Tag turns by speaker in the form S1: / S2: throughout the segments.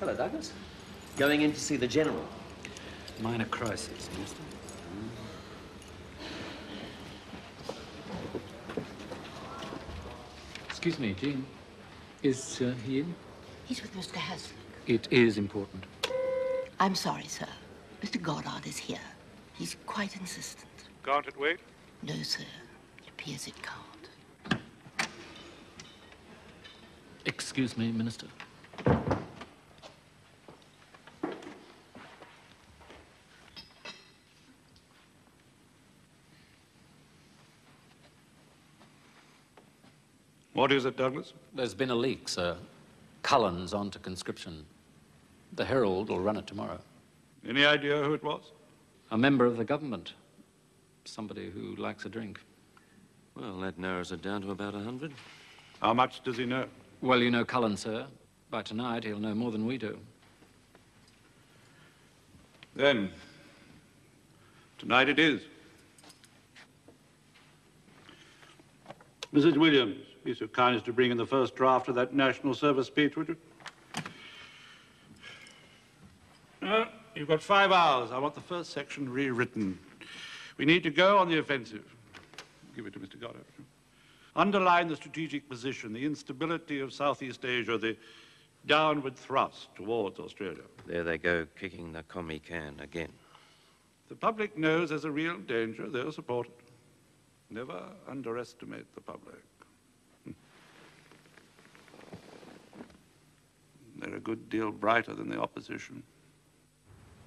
S1: Hello, Douglas. Going in to see the General.
S2: Minor crisis, Minister. Excuse me, Jean. Is he in?
S3: He's with Mr. Haslett.
S2: It is important.
S3: I'm sorry, sir. Mr. Goddard is here. He's quite insistent.
S4: Can't it wait?
S3: No, sir. It appears it can't.
S2: Excuse me, Minister.
S4: What is it, Douglas?
S2: There's been a leak, sir. Cullen's on to conscription. The Herald will run it tomorrow.
S4: Any idea who it was?
S2: A member of the government. Somebody who likes a drink.
S1: Well, that narrows it down to about 100.
S4: How much does he know?
S2: Well, you know Cullen, sir. By tonight, he'll know more than we do.
S4: Then, tonight it is. Mrs. Williams, be so kind as to bring in the first draft of that National Service speech, would you? You've got 5 hours. I want the first section rewritten. We need to go on the offensive. Give it to Mr. Goddard. Underline the strategic position, the instability of Southeast Asia, the downward thrust towards Australia.
S1: There they go, kicking the commie can again.
S4: The public knows there's a real danger. They'll support it. Never underestimate the public. They're a good deal brighter than the opposition.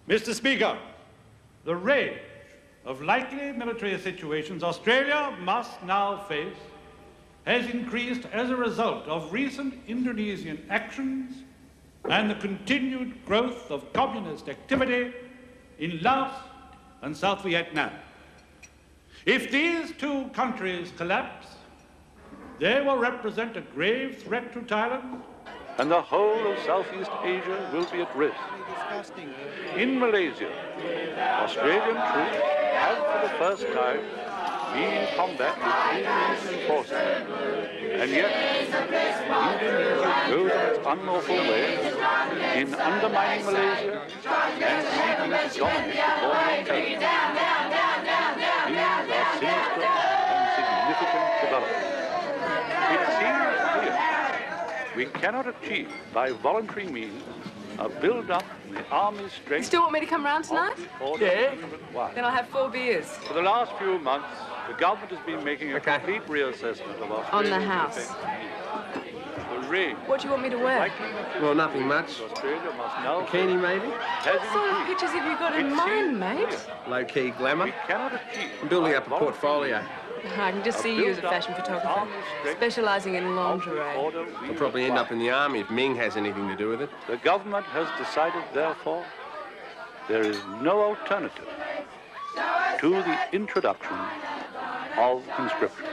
S4: Mr. Speaker, the range of likely military situations Australia must now face has increased as a result of recent Indonesian actions and the continued growth of communist activity in Laos and South Vietnam. If these two countries collapse, they will represent a grave threat to Thailand, and the whole of Southeast Asia will be at risk. In Malaysia, Australian troops have for the first time been in combat with Indonesian forces. And yet, Indonesia goes on its unlawful way in undermining Malaysia and seeking to dominate the Borneo territory. These are sinister and significant developments. It seems clear we cannot achieve by voluntary means a build-up in the army's strength.
S5: You still want me to come round tonight?
S4: Yeah.
S5: Then I'll have 4 beers.
S4: For the last few months, the government has been making a complete reassessment of Australia's
S5: On the house.
S4: The range.
S5: What do you want me to wear?
S6: Well, nothing much.
S4: Australia must now
S6: Bikini, maybe?
S5: What sort of pictures have you got in mind, mate?
S6: Low-key glamour.
S4: We cannot achieve.
S6: I'm building up a portfolio.
S5: I can just see you as a fashion photographer, specialising in lingerie.
S6: I'll probably end up in the army if Ming has anything to do with it.
S4: The government has decided, therefore, there is no alternative to the introduction of conscription.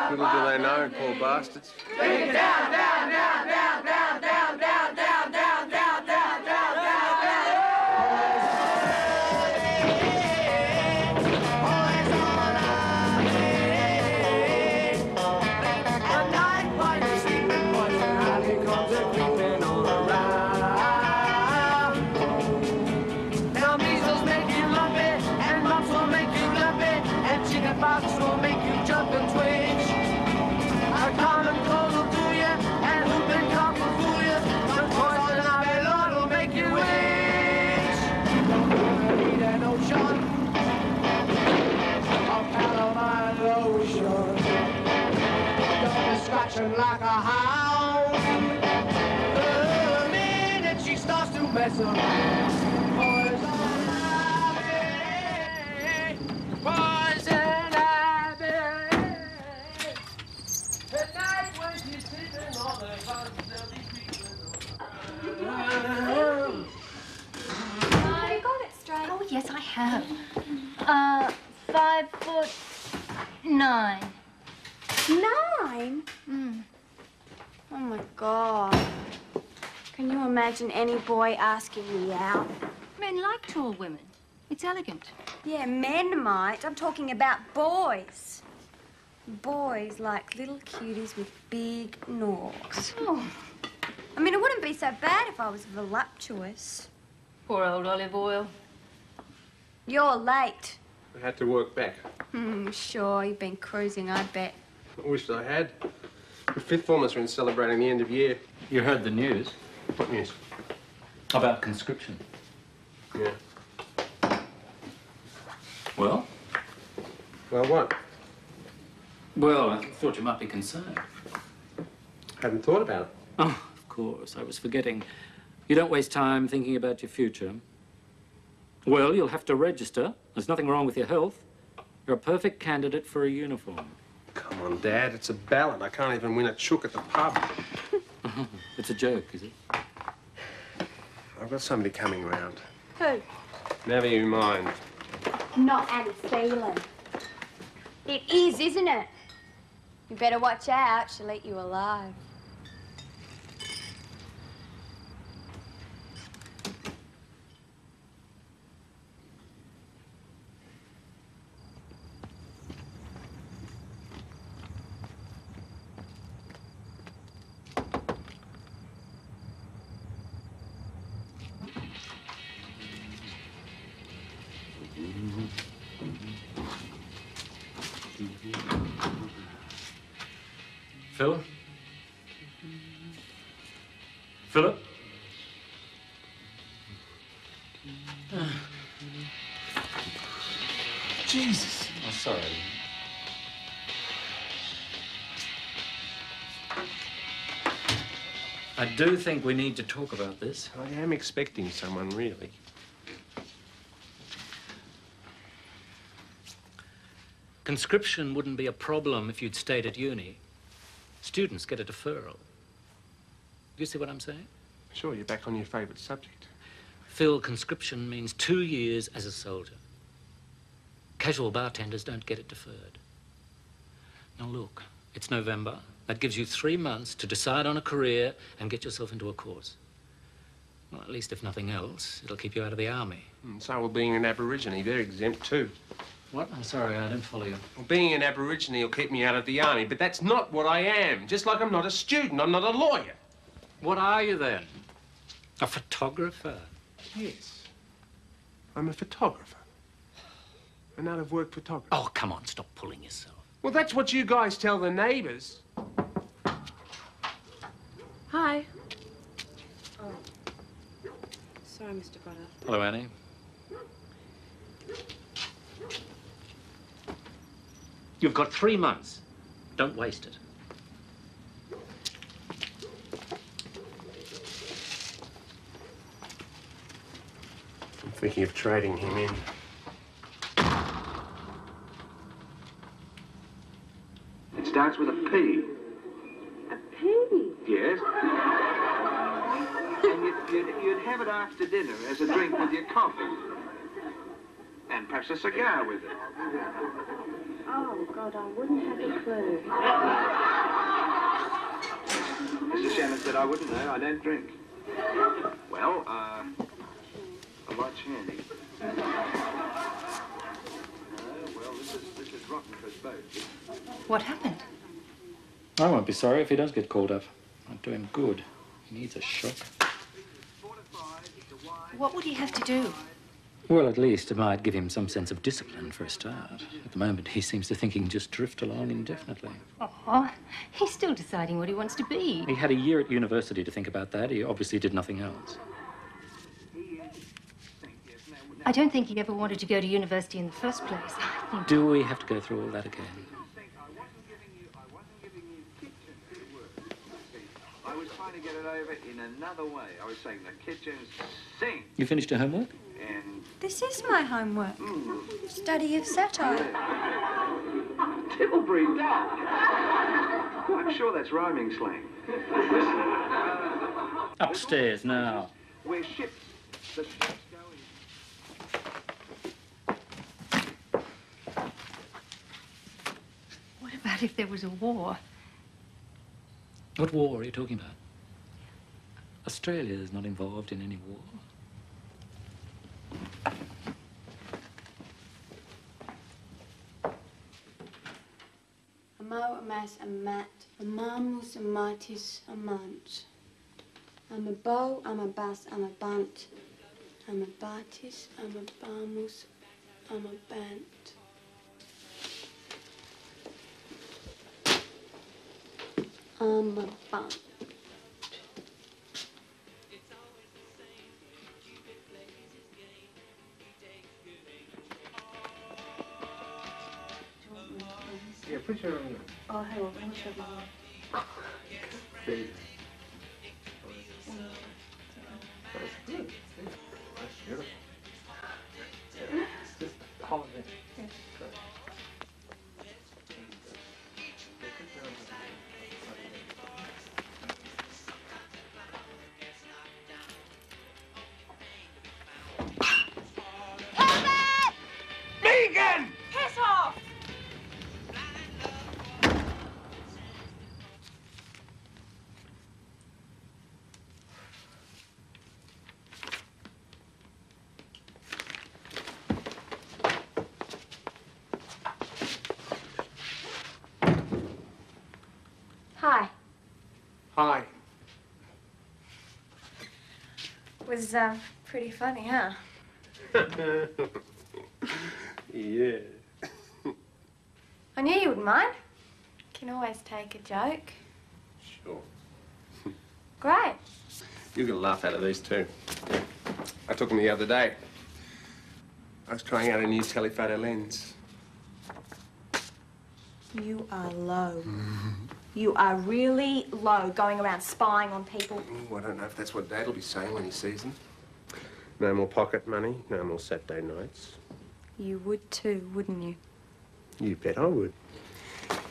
S6: Little do they know, poor bastards.
S7: Down, down, down, down, down, down, down, down, down, down, down, down, down, down.
S8: Box will make you jump and twitch. A common cold will do you, and whooping cough will fool you. The poison ivy Lord will make you itch. You're gonna need an ocean of calamine lotion. You'll be scratching like a hound the minute she starts to mess around. Poison ivy, poison.
S9: I got it straight.
S10: Oh, yes, I have. 5'9".
S9: 9? Oh, my God. Can you imagine any boy asking me out?
S10: Men like tall women. It's elegant.
S9: Yeah, men might. I'm talking about boys. Boys like little cuties with big norks.
S10: Oh.
S9: I mean, it wouldn't be so bad if I was voluptuous.
S10: Poor old olive oil.
S9: You're late.
S6: I had to work back.
S9: Sure, you've been cruising, I bet.
S6: I wished I had. The fifth formers are in celebrating the end of year.
S2: You heard the news
S6: What news?
S2: about conscription.
S6: Yeah.
S2: Well?
S6: Well, what?
S2: Well, I thought you might be concerned.
S6: Hadn't thought about it.
S2: Oh, of course. I was forgetting. You don't waste time thinking about your future. Well, you'll have to register. There's nothing wrong with your health. You're a perfect candidate for a uniform.
S6: Come on, Dad. It's a ballot. I can't even win a chook at the pub.
S2: It's a joke, is it?
S6: I've got somebody coming round.
S9: Who?
S6: Never you mind.
S9: Not Annie Phelan. It is, isn't it? You better watch out. She'll eat you alive.
S2: Phil? Philip? Jesus. Oh, sorry. I do think we need to talk about this.
S6: I am expecting someone, really.
S2: Conscription wouldn't be a problem if you'd stayed at uni. Students get a deferral. Do you see what I'm saying?
S6: Sure, you're back on your favourite subject.
S2: Phil, conscription means 2 years as a soldier. Casual bartenders don't get it deferred. Now look, it's November. That gives you 3 months to decide on a career and get yourself into a course. Well, at least if nothing else, it'll keep you out of the army.
S6: So will being an Aborigine. They're exempt too.
S2: What? I'm sorry, I don't follow you.
S6: Well, being an Aborigine will keep me out of the army, but that's not what I am. Just like I'm not a student, I'm not a lawyer.
S2: What are you then? A photographer?
S6: Yes. I'm a photographer. An out-of-work photographer.
S2: Oh, come on, stop pulling yourself.
S6: Well, that's what you guys tell the neighbours.
S5: Hi. Oh. Sorry, Mr. Goddard.
S2: Hello, Annie. You've got 3 months. Don't waste it.
S6: I'm thinking of trading him in.
S11: It starts with a P.
S5: A P?
S11: Yes. And you'd have it after dinner as a drink with your coffee. And perhaps a cigar with it.
S5: Oh, God, I wouldn't have a clue.
S11: Mr. Shannon said I wouldn't know. I don't drink. Well, a light's handy. Well, this is rotten for us both.
S10: What happened?
S2: I won't be sorry if he does get called up. I'd do him good. He needs a shock.
S10: What would he have to do?
S2: Well, at least it might give him some sense of discipline for a start. At the moment, he seems to think he can just drift along indefinitely.
S10: Oh, he's still deciding what he wants to be.
S2: He had a year at university to think about that. He obviously did nothing else.
S10: I don't think he ever wanted to go to university in the first place. I think...
S2: Do we have to go through all that again?
S11: I was trying to get it over in another way. I was saying the kitchen's sink.
S2: You finished your homework?
S11: And
S9: This is my homework. Study of satire.
S11: Tilbury Dock. I'm sure that's rhyming slang.
S2: Upstairs now.
S11: Where ships, the ships going.
S10: What about if there was a war?
S2: What war are you talking about? Australia is not involved in any war.
S9: Amau amas amat, amamus amatis amant. I'm a bow, I'm a bass, I'm a bunt. I'm a batis, I'm a bamus, I'm a bant. I'm a bunt.
S6: Yeah, put your on.
S9: Oh, hang on, let me show you.
S6: See. That's good. That's beautiful. Just hold it.
S9: Yeah.
S7: Megan!
S9: Piss off! Hi.
S6: Hi.
S9: Was, pretty funny, huh?
S6: Yeah.
S9: I knew you wouldn't mind. Can always take a joke.
S6: Sure.
S9: Great.
S6: You'll get a laugh out of these too. I took them the other day. I was trying out a new telephoto lens.
S12: You are low. You are really low, going around spying on people.
S6: Oh, I don't know if that's what Dad will be saying when he sees them. No more pocket money, no more Saturday nights.
S12: You would too, wouldn't you?
S6: You bet I would.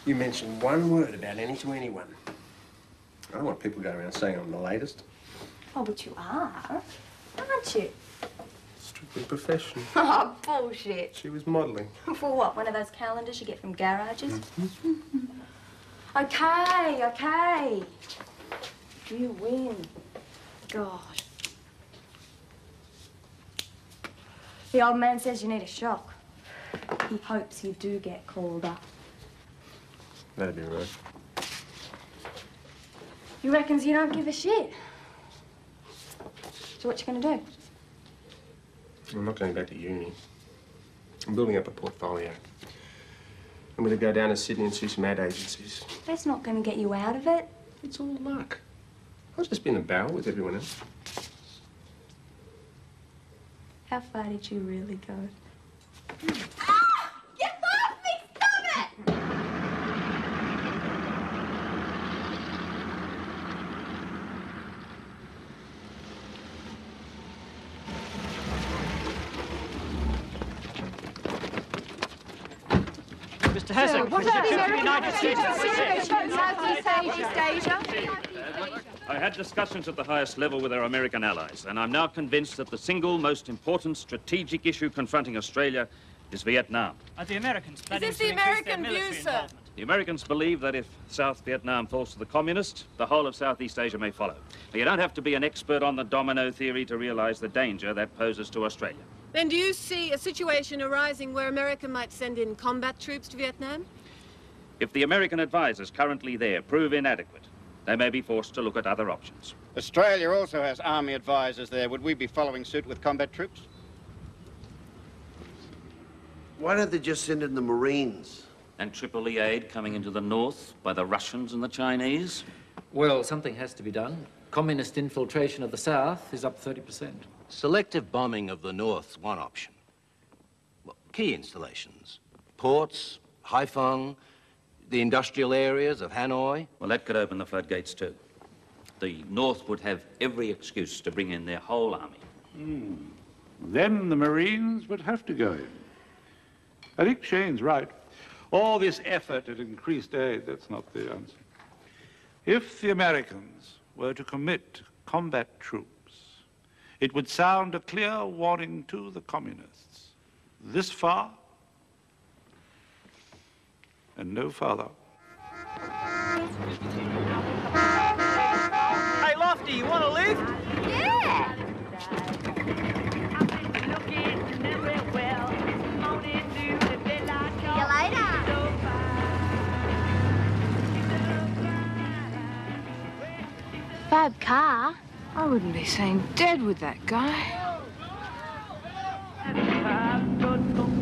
S6: You mention one word about any to anyone. I don't want people going around saying I'm the latest.
S12: Oh, but you are, aren't you?
S6: Strictly professional.
S12: Oh, bullshit.
S6: She was modelling.
S12: For what? One of those calendars you get from garages? Okay, okay. You win. God. The old man says you need a shock. He hopes you do get called up.
S6: That'd be right.
S12: He reckons you don't give a shit. So what you gonna do?
S6: I'm not going back to uni. I'm building up a portfolio. I'm going to go down to Sydney and see some ad agencies.
S12: That's not gonna get you out of it.
S6: It's all luck. I've just been a barrel with everyone else.
S12: How far did you really go?
S9: Ah! Get off me! Stop it!
S13: Mr. Hesek,
S9: What
S13: Mr.
S9: is
S13: Chief, United States.
S9: Southeast Asia.
S14: I had discussions at the highest level with our American allies, and I'm now convinced that the single most important strategic issue confronting Australia is Vietnam.
S13: Are the Americans
S5: Is
S13: planning
S5: this
S13: to
S5: the
S13: increase their
S5: American
S13: military
S5: view, sir?
S13: involvement?
S14: The Americans believe that if South Vietnam falls to the communists, the whole of Southeast Asia may follow. Now, you don't have to be an expert on the domino theory to realize the danger that poses to Australia.
S5: Then do you see a situation arising where America might send in combat troops to Vietnam?
S14: If the American advisors currently there prove inadequate, they may be forced to look at other options.
S15: Australia also has army advisors there. Would we be following suit with combat troops?
S16: Why don't they just send in the Marines?
S14: And Tripoli aid coming into the north by the Russians and the Chinese?
S2: Well, something has to be done. Communist infiltration of the south is up 30%.
S17: Selective bombing of the north's one option. Well, key installations. Ports, Haiphong, the industrial areas of Hanoi.
S14: Well, that could open the floodgates too. The north would have every excuse to bring in their whole army.
S4: Then the Marines would have to go in. I think Shane's right. All this effort at increased aid, that's not the answer. If the Americans were to commit combat troops, it would sound a clear warning to the communists. This far and no farther.
S13: Hey, Lofty, you want to lift?
S9: Yeah! See you later.
S18: Fab car.
S5: wouldn't be seen dead with that guy.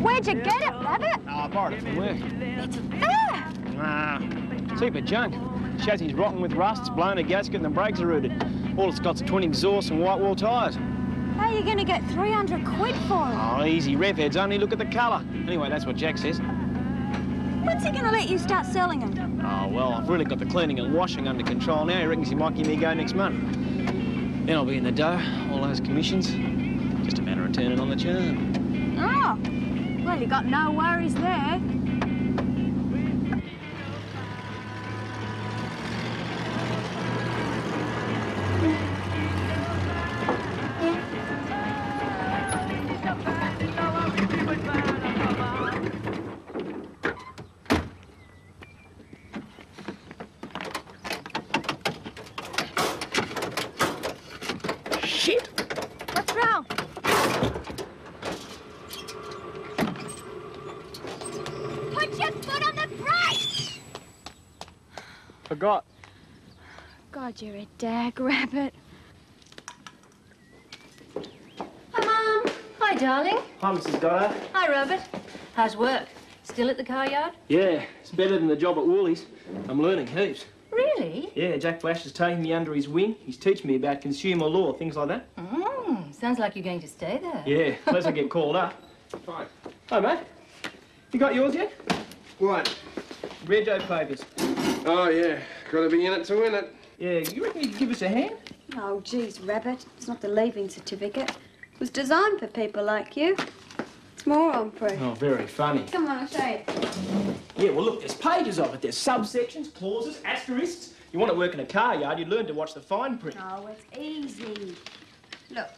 S9: Where'd you get it, Rabbit?
S18: I borrowed it from work.
S9: It's there.
S18: Nah, cheap of junk. Chassis's rotten with rust, it's blown a gasket and the brakes are rooted. All it's got's a twin exhaust and white wall tyres.
S9: How are you going to get 300 quid for it?
S18: Oh, easy. Rev heads only look at the colour. Anyway, that's what Jack says.
S9: When's he going to let you start selling them?
S18: Oh, well, I've really got the cleaning and washing under control now. He reckons he might give me a go next month. Then I'll be in the dough, all those commissions. Just a matter of turning on the charm.
S9: Oh, well, you got no worries there.
S18: Forgot.
S9: God, you're a dag rabbit.
S10: Hi, Mum. Hi, darling.
S18: Hi, Mrs. Goddard.
S10: Hi, Robert. How's work? Still at the car yard?
S18: Yeah, it's better than the job at Woolies. I'm learning heaps.
S10: Really?
S18: Yeah, Jack Flash is taking me under his wing. He's teaching me about consumer law, things like that.
S10: Sounds like you're going to stay there.
S18: Yeah, unless I get called up. Fine. Hi, mate. You got yours yet?
S6: What?
S18: Rego papers.
S6: Oh, yeah. Got to be in it to win it.
S18: Yeah, you reckon you could give us a hand?
S12: Oh, geez, Rabbit. It's not the leaving certificate. It was designed for people like you. It's moron-proof.
S18: Oh, very funny.
S12: Come on, I'll show you.
S18: Yeah, well, look, there's pages of it. There's subsections, clauses, asterisks. You want to work in a car yard, you'd learn to watch the fine print.
S12: Oh, it's easy. Look,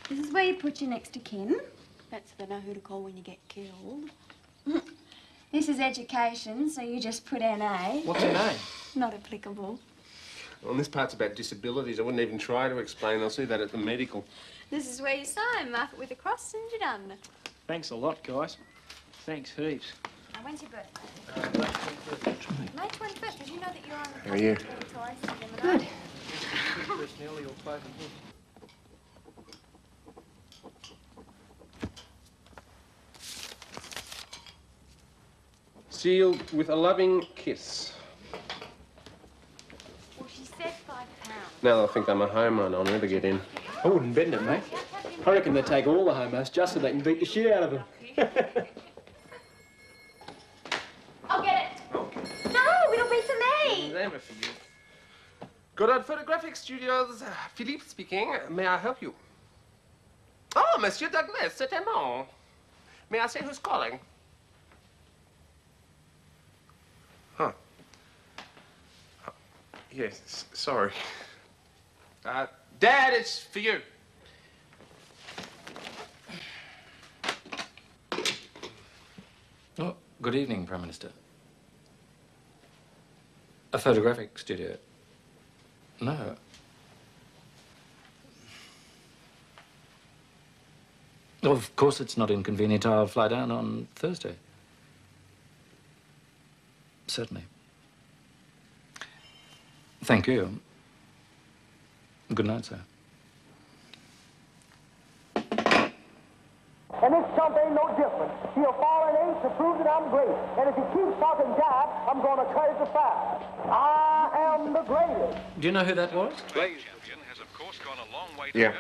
S12: this is where you put your next of kin. That's so they know who to call when you get killed. This is education, so you just put NA.
S6: What's your name?
S12: Not applicable.
S6: Well, this part's about disabilities. I wouldn't even try to explain. I'll see that at the medical.
S12: This is where you sign. Mark it with a cross and you're done.
S18: Thanks a lot, guys. Thanks heaps.
S12: Now, when's your birthday? May 21st. Did you know that you're on the
S6: How are you?
S12: Good.
S6: Sealed with a loving kiss.
S12: Well, she said £5.
S6: Now they'll think I'm a homo and I'll never get in.
S18: I wouldn't bend it, mate. I reckon they take all the homos just so they can beat the shit out of them.
S9: I'll get it. No, it'll be for me.
S6: Never for you. Goddard Photographic Studios, Philippe speaking. May I help you? Oh, Monsieur Douglas, certainement. May I say who's calling? Huh. Yes, sorry. Dad, it's for you.
S2: Oh, good evening, Prime Minister. A photographic studio? No. Oh, of course it's not inconvenient. I'll fly down on Thursday. Certainly. Thank you. Good night, sir.
S7: And this chump ain't no different. He'll fall an eighth to prove that I'm great. And if he keeps talking jive, I'm going to testify. I am the greatest.
S2: Do you know who that was?
S6: Yeah.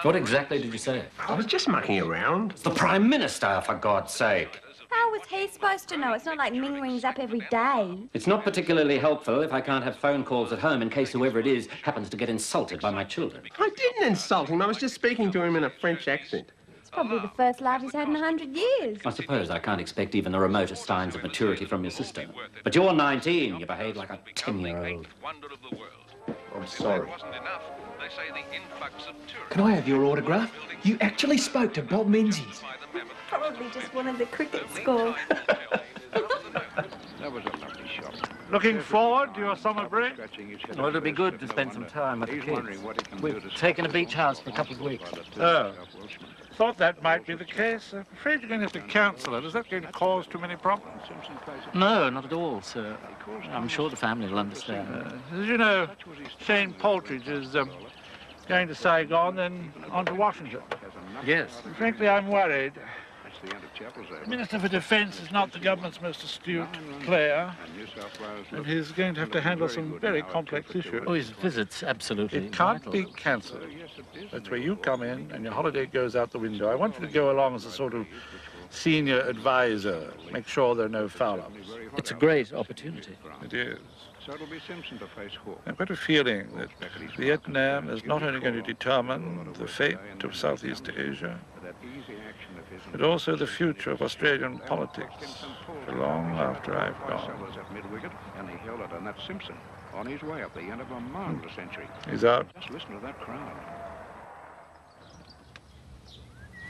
S2: What exactly did you say?
S6: I was just mucking around.
S2: It's the Prime Minister, for God's sake.
S12: How was he supposed to know? It's not like Ming rings up every day.
S2: It's not particularly helpful if I can't have phone calls at home in case whoever it is happens to get insulted by my children.
S6: I didn't insult him. I was just speaking to him in a French accent.
S12: It's probably the first laugh he's had in 100 years.
S2: I suppose I can't expect even the remotest signs of maturity from your sister. But you're 19. You behave like a 10-year-old.
S6: I'm sorry.
S18: Can I have your autograph? You actually spoke to Bob Menzies.
S12: Probably just wanted the cricket score.
S11: That was a lovely shot.
S4: Looking forward to your summer break?
S2: Well, it'll be good to spend some time with the kids. We've taken a beach house for a couple of weeks.
S4: Oh. Thought that might be the case. I'm afraid you're going to have to cancel it. Is that going to cause too many problems?
S2: No, not at all, sir. I'm sure the family will understand.
S4: As you know, Shane Poltridge is going to Saigon, then on to Washington.
S2: Yes.
S4: Frankly, I'm worried. The Minister for Defence is not the government's most astute player, and he's going to have to handle some very complex issues.
S2: Oh, his visit's absolutely
S4: It can't
S2: vital.
S4: be cancelled. That's where you come in, and your holiday goes out the window. I want you to go along as a sort of senior advisor, make sure there are no foul-ups.
S2: It's a great opportunity.
S4: It is. I've got a feeling that Vietnam is not only going to determine the fate of Southeast Asia, but also the future of Australian politics for long after I've gone.
S11: And he held it on that Simpson on his way up the end of a marvelous century.
S4: He's out.
S11: Just listen to that crowd.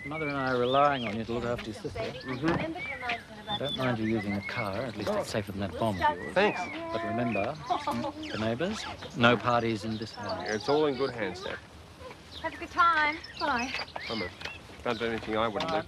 S2: Mother and I are relying on you to look after your sister. I don't mind you using a car. At least it's safer than that bomb of yours.
S6: Thanks.
S2: But remember, the neighbours, no parties in this house.
S6: Yeah, it's all in good hands, Dad.
S9: Have a good time. Bye.
S6: I'm a... Don't do anything I wouldn't do.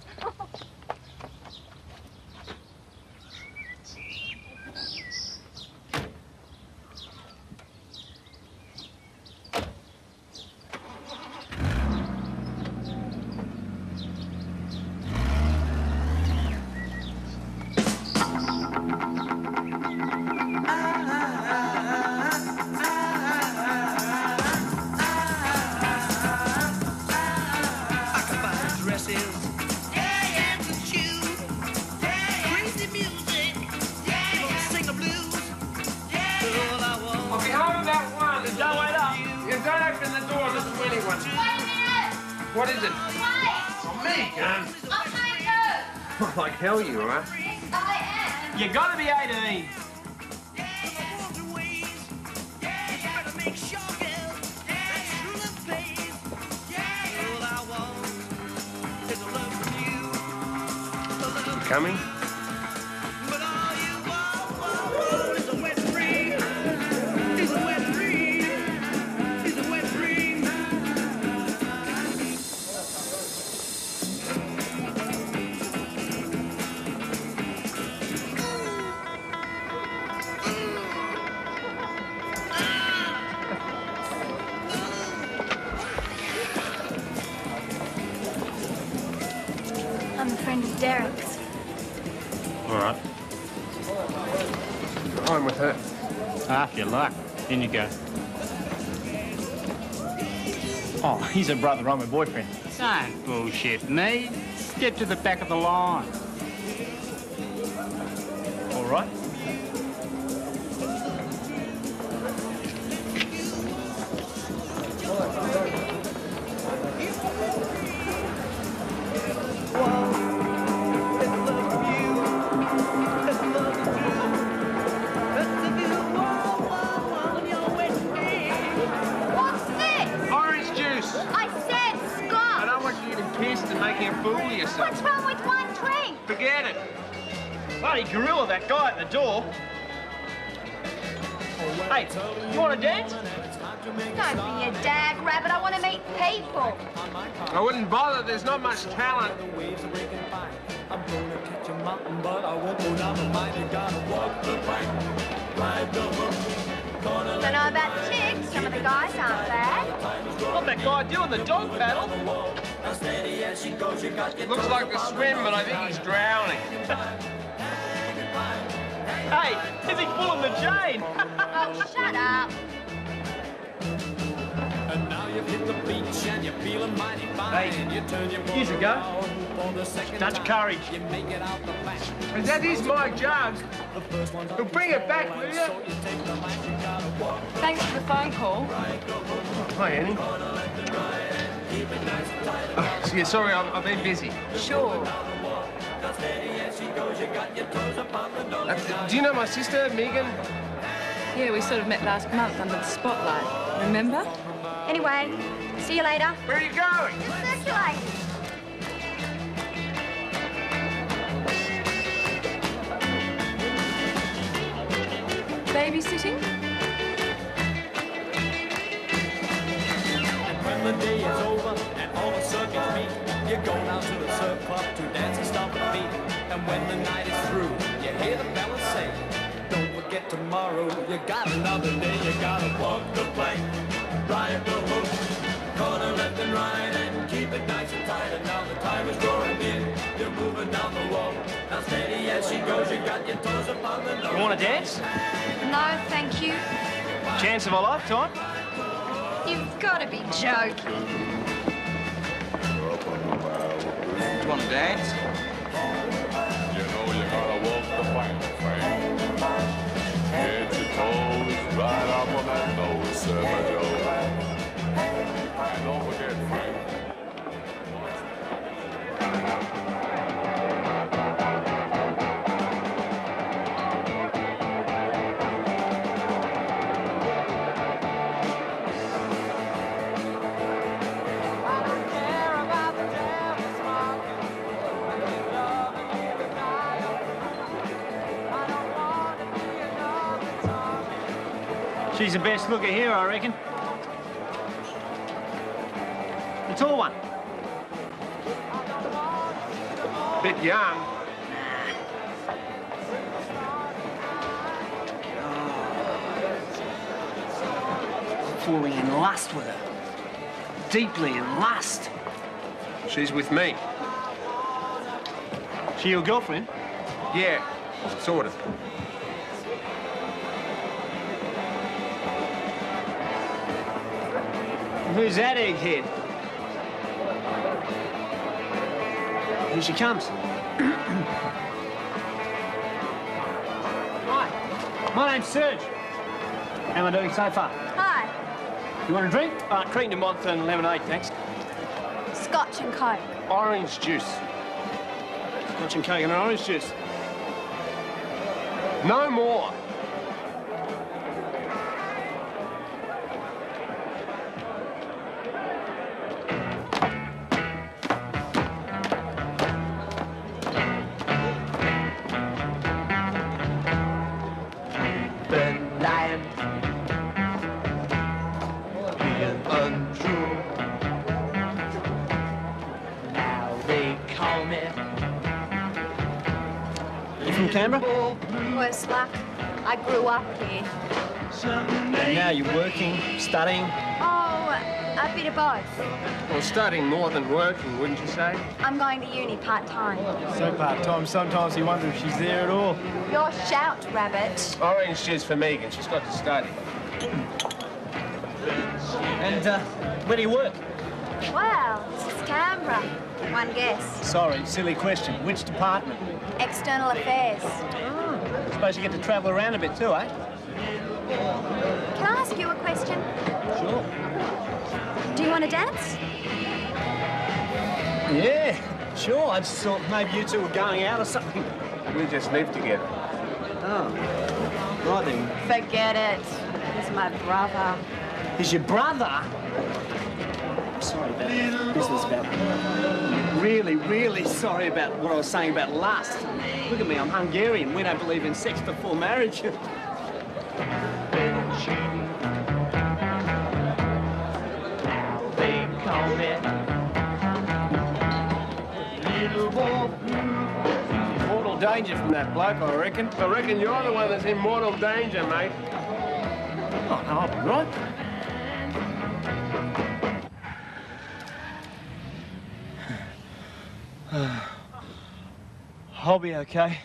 S6: What is it? Oh, me, gun. Oh, like hell you are.
S13: You gotta be 18.
S6: You coming?
S9: I'm a friend of Derek's.
S13: All right.
S6: I'm with her.
S13: Half your luck. In you go. Oh, he's a brother. I'm a boyfriend. Don't bullshit me. Get to the back of the line. All right.
S9: What's this?
S6: Orange juice.
S9: I said Scott.
S6: I don't want you getting pissed and making a fool of yourself.
S9: What's wrong with one drink?
S6: Forget it.
S13: Bloody gorilla, that guy at the door. Hey, you want to dance?
S9: Don't be a dag rabbit. I want to meet people.
S6: I wouldn't bother. There's not much talent.
S9: Don't know about the chicks. Some of the guys aren't bad.
S13: What that guy doing? The dog paddle?
S6: Looks like to swim, but I think he's drowning.
S13: Hey, is he pulling the chain?
S9: Oh, shut up.
S8: And now you've hit the beach and you're feeling mighty fine.
S13: Hey,
S8: You turn your
S13: here's a go. Dutch courage.
S8: You make it out the back.
S6: And that is my jug. You'll bring it back, will you?
S5: Thanks for the phone call.
S6: Hi, Annie. Yeah, sorry, I've been busy.
S5: Sure.
S6: Do you know my sister, Megan?
S5: Yeah, we sort of met last month under the spotlight. Remember?
S9: Anyway, see you later.
S6: Where are you going?
S9: Circulate.
S5: babysitting?
S8: And when the day is over and all the circuits meet, you go down to the surf club to dance and stomp the beat. And when the night is through, you hear the fellas say, don't forget tomorrow, you got another day, you gotta walk the plank, ride the hook, corner left and right, and keep it nice and tight. And now the time is drawing near, you're moving down the wall. Now steady as she goes, you got your toes upon the nose.
S18: You want to dance?
S12: No, thank you.
S18: Chance of a lifetime?
S12: You've got to be joking.
S18: You want to dance?
S19: You know you gotta walk the plank, Frank. Get your toes right up on that nose, Silver Joe. And don't forget, Frank.
S18: She's the best looker here, I reckon. The tall one.
S6: Bit young.
S18: Falling in lust with her. Deeply in lust.
S6: She's with me.
S18: She your girlfriend?
S6: Yeah, sort of.
S18: Who's that egghead? Here she comes. Hi, my name's Serge. How am I doing so far?
S12: Hi.
S18: You want a drink? Cream de Menthe and lemonade, thanks.
S12: Scotch and Coke.
S6: Orange juice.
S18: Scotch and Coke and orange juice.
S6: No more.
S18: Canberra?
S12: Worse luck. I grew up here.
S18: And now you're working, studying?
S12: Oh, a bit of both.
S6: Well, studying more than working, wouldn't you say?
S12: I'm going to uni part-time.
S18: So part-time, sometimes you wonder if she's there at all.
S12: Your shout, Rabbit.
S6: Orange juice for Megan. She's got to study.
S18: And where do you work?
S12: Well, this is Canberra. One guess.
S18: Sorry, silly question. Which department?
S12: External Affairs.
S18: Oh, I suppose you get to travel around a bit too, eh?
S12: Can I ask you a question?
S18: Sure.
S12: Do you want to dance?
S18: Yeah, sure. I just thought maybe you two were going out or something.
S6: We just live together.
S18: Oh, right then.
S12: Forget it. He's my brother.
S18: He's your brother? Sorry about business about really, really sorry about what I was saying about lust. Look at me, I'm Hungarian. We don't believe in sex before marriage.
S6: Mortal danger from that bloke, I reckon. I reckon you're the one that's in mortal danger, mate.
S18: Oh, no, I'll be right. I'll be okay.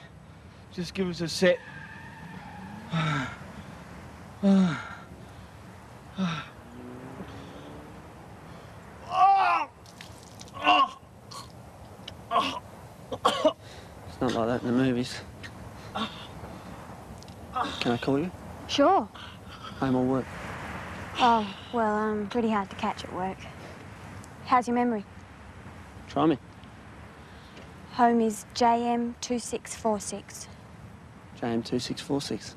S18: Just give us a sec. It's not like that in the movies. Can I call you?
S12: Sure.
S18: Home or work?
S12: Oh, well, pretty hard to catch at work. How's your memory?
S18: Try me.
S12: Home is JM2646.
S18: JM2646.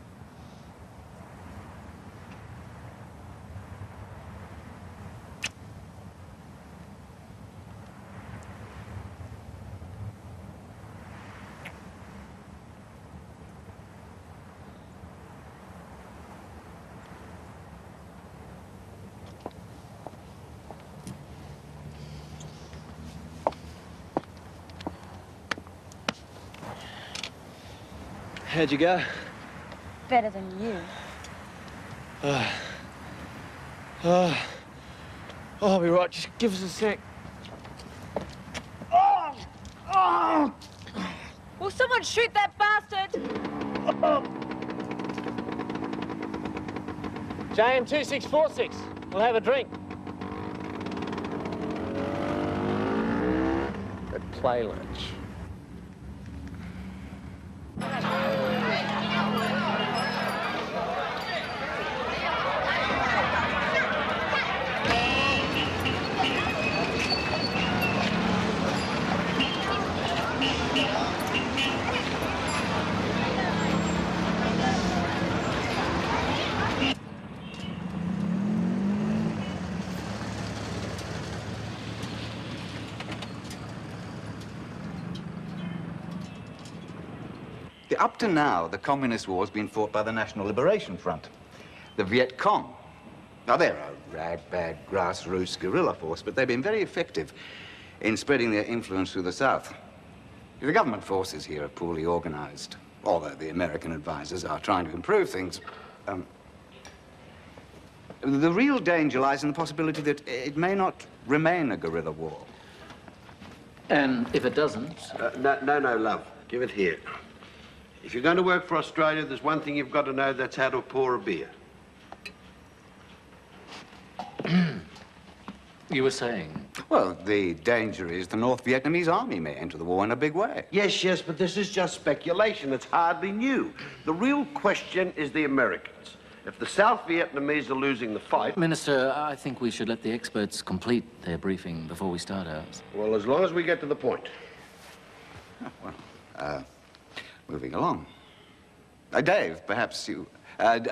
S18: How'd you go?
S12: Better than you.
S18: I'll be right. Just give us a sec.
S5: Will someone shoot that bastard?
S18: JM 2646. We'll have a drink. At play lunch.
S20: Up to now, the Communist War has been fought by the National Liberation Front, the Viet Cong. Now, they're a rag-bag, grassroots guerrilla force, but they've been very effective in spreading their influence through the South. The government forces here are poorly organized, although the American advisors are trying to improve things. The real danger lies in the possibility that it may not remain a guerrilla war.
S2: And if it doesn't?
S16: No, love. Give it here. If you're going to work for Australia, there's one thing you've got to know, that's how to pour a beer.
S2: You were saying?
S20: Well, the danger is the North Vietnamese army may enter the war in a big way.
S16: Yes, but this is just speculation. It's hardly new. The real question is the Americans. If the South Vietnamese are losing the fight...
S2: Minister, I think we should let the experts complete their briefing before we start ours.
S16: Well, as long as we get to the point.
S20: Moving along. Dave, perhaps you...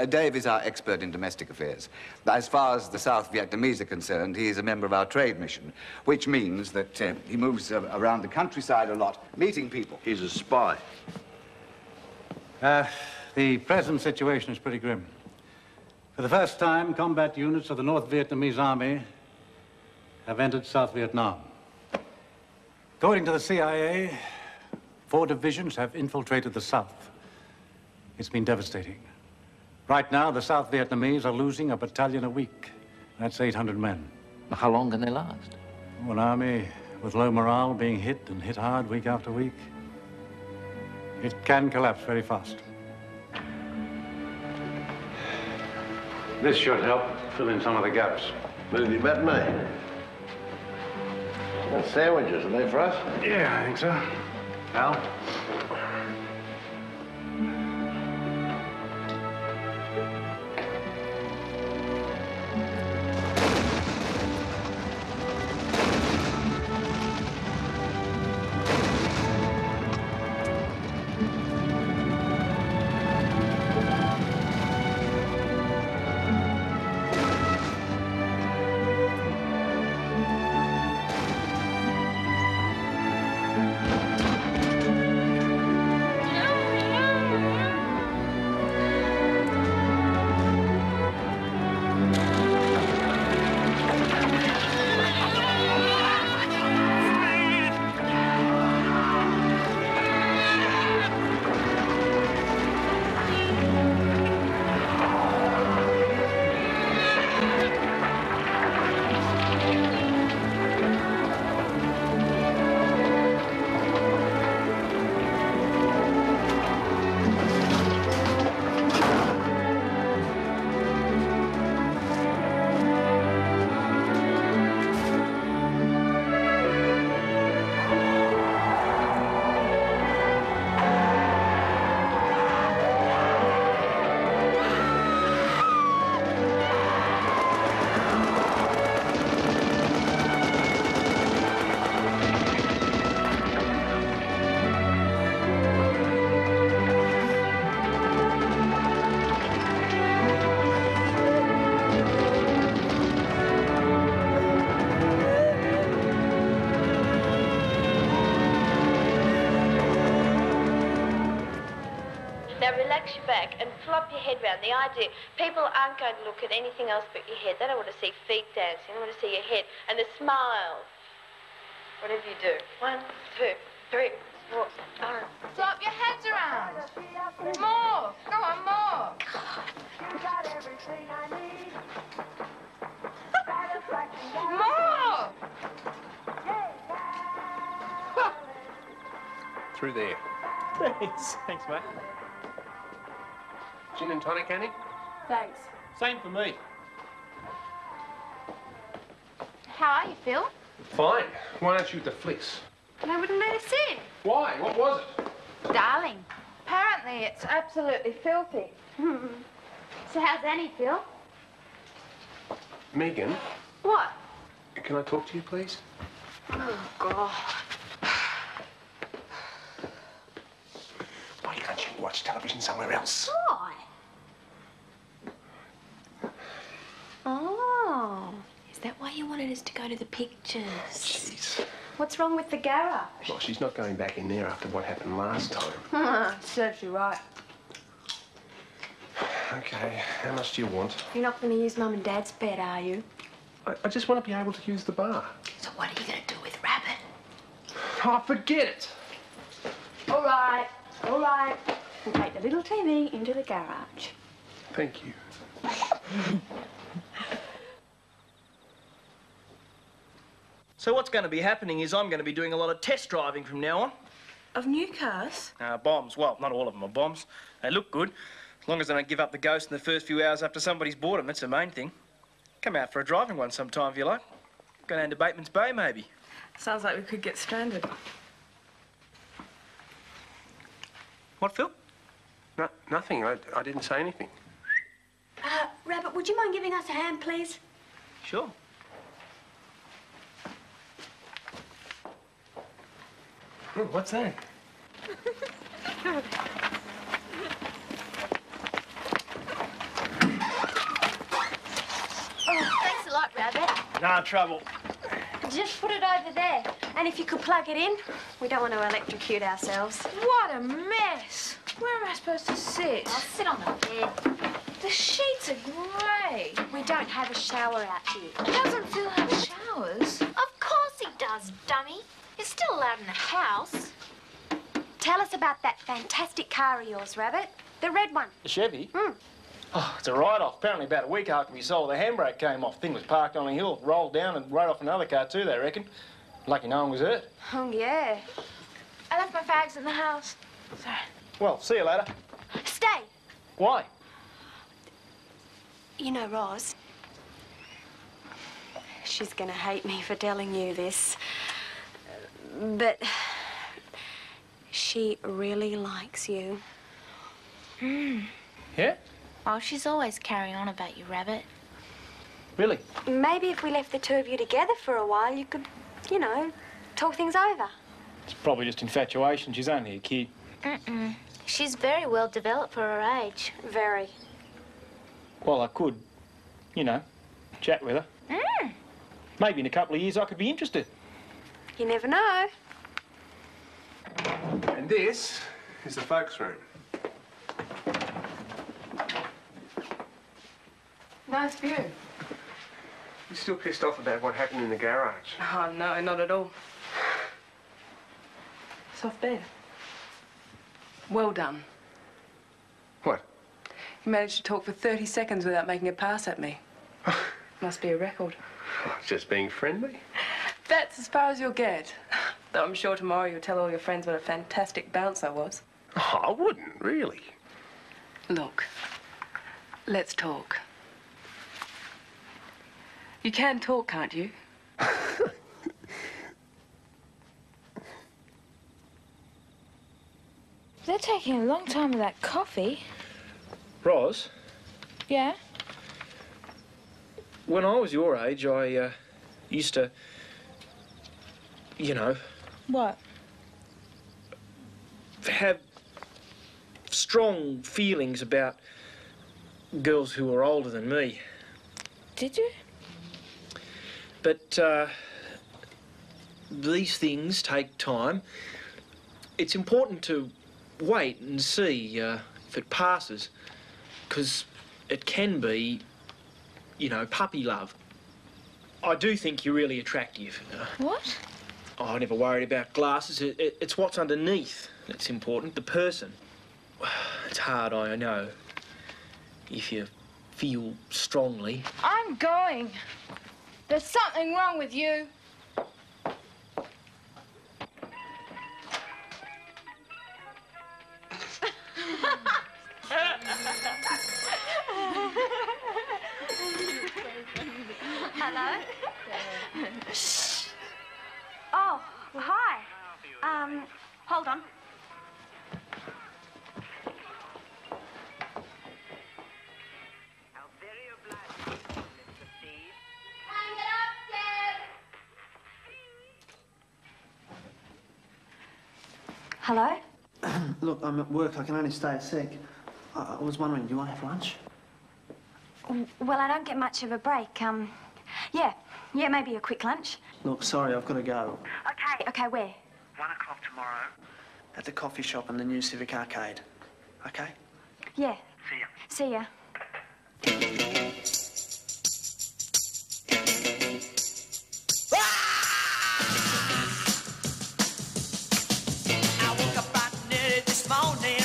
S20: Dave is our expert in domestic affairs. As far as the South Vietnamese are concerned, he is a member of our trade mission, which means that he moves around the countryside a lot, meeting people.
S16: He's a spy.
S4: The present situation is pretty grim. For the first time, combat units of the North Vietnamese Army have entered South Vietnam. According to the CIA, 4 divisions have infiltrated the South. It's been devastating. Right now, the South Vietnamese are losing a battalion a week. That's 800 men.
S2: How long can they last?
S4: An army with low morale, being hit and hit hard week after week, it can collapse very fast. This should help fill in some of the gaps.
S16: Movie matinee. Sandwiches, are they for us?
S4: Yeah, I think so. Al?
S21: Relax your back and flop your head round. The idea, people aren't going to look at anything else but your head. They don't want to see feet dancing. They want to see your head and the smiles. Whatever you do. 1, 2, 3. What?
S3: Flop your heads around. More. Go on, more. More.
S6: Through there.
S18: Thanks, mate.
S6: Gin and tonic, Annie?
S5: Thanks.
S18: Same for me.
S3: How are you, Phil?
S6: Fine. Why don't you eat the flicks?
S3: I wouldn't let us in.
S6: Why? What was it?
S3: Darling, apparently it's absolutely filthy.
S9: So how's Annie, Phil?
S6: Megan,
S3: What?
S6: can I talk to you, please?
S3: Oh, God.
S6: Why can't you watch television somewhere else?
S9: Why?
S12: Oh, is that why you wanted us to go to the pictures?
S6: Jeez.
S12: What's wrong with the garage?
S6: Well, she's not going back in there after what happened last time.
S5: Serves you right.
S6: Okay, how much do you want?
S12: You're not going to use Mum and Dad's bed, are you?
S6: I just want to be able to use the bar.
S12: So what are you going to do with Rabbit?
S6: Oh, forget it.
S12: All right, all right. We'll take the little TV into the garage.
S6: Thank you.
S18: So what's going to be happening is I'm going to be doing a lot of test driving from now on.
S5: Of new cars?
S18: Bombs. Well, not all of them are bombs. They look good. As long as they don't give up the ghost in the first few hours after somebody's bought them, that's the main thing. Come out for a driving one sometime if you like. Go down to Bateman's Bay, maybe.
S5: Sounds like we could get stranded.
S18: What, Phil?
S6: No, nothing. I didn't say anything.
S12: Rabbit, would you mind giving us a hand, please?
S18: Sure.
S6: What's that?
S9: Oh, thanks a lot, Rabbit.
S18: No trouble.
S12: Just put it over there. And if you could plug it in, we don't want to electrocute ourselves.
S3: What a mess. Where am I supposed to sit?
S9: I'll sit on the bed.
S3: The sheets are grey.
S12: We don't have a shower out here.
S3: Doesn't Phil have showers?
S9: Of course he does, dummy. He's still allowed in the house.
S12: Tell us about that fantastic car of yours, Rabbit. The red one.
S18: The Chevy? Oh, it's a write-off. Apparently about a week after we sold, the handbrake came off. Thing was parked on a hill, rolled down and rode off another car too, they reckon. Lucky no one was hurt.
S12: Oh, yeah.
S3: I left my fags in the house. Sorry.
S18: Well, see you later.
S12: Stay.
S18: Why?
S12: You know, Roz, she's gonna hate me for telling you this, but she really likes you.
S18: Yeah?
S21: Oh, she's always carrying on about you, Rabbit.
S18: Really?
S12: Maybe if we left the two of you together for a while, you could, you know, talk things over.
S18: It's probably just infatuation. She's only a kid.
S21: She's very well developed for her age.
S12: Very.
S18: Well, I could, you know, chat with her. Maybe in a couple of years I could be interested.
S12: You never know.
S6: And this is the folks' room.
S5: Nice view.
S6: You still pissed off about what happened in the garage?
S5: Oh, no, not at all. Soft bed. Well done.
S6: What?
S5: You managed to talk for 30 seconds without making a pass at me. Must be a record.
S6: Oh, just being friendly.
S5: That's as far as you'll get. Though I'm sure tomorrow you'll tell all your friends what a fantastic bounce I was.
S6: Oh, I wouldn't, really.
S5: Look, let's talk. You can talk, can't you?
S3: They're taking a long time with that coffee.
S18: Roz,
S3: Yeah?
S18: when I was your age, I used to, you know,
S3: What?
S18: have strong feelings about girls who were older than me.
S3: Did you?
S18: But these things take time. It's important to wait and see if it passes, because it can be, you know, puppy love. I do think you're really attractive.
S3: What?
S18: Oh, I never worried about glasses. It's what's underneath that's important, the person. It's hard, I know, if you feel strongly.
S3: I'm going. There's something wrong with you.
S12: Hello? Shh. Oh, hi. Hold on. Hello?
S18: Look, I'm at work. I can only stay a sec. I was wondering, do you want to have lunch?
S12: Well, I don't get much of a break. Yeah, maybe a quick lunch.
S18: Look, sorry, I've got to go.
S12: Okay, where?
S18: 1 o'clock tomorrow. At the coffee shop in the new Civic Arcade. Okay?
S12: Yeah. See ya.
S8: This morning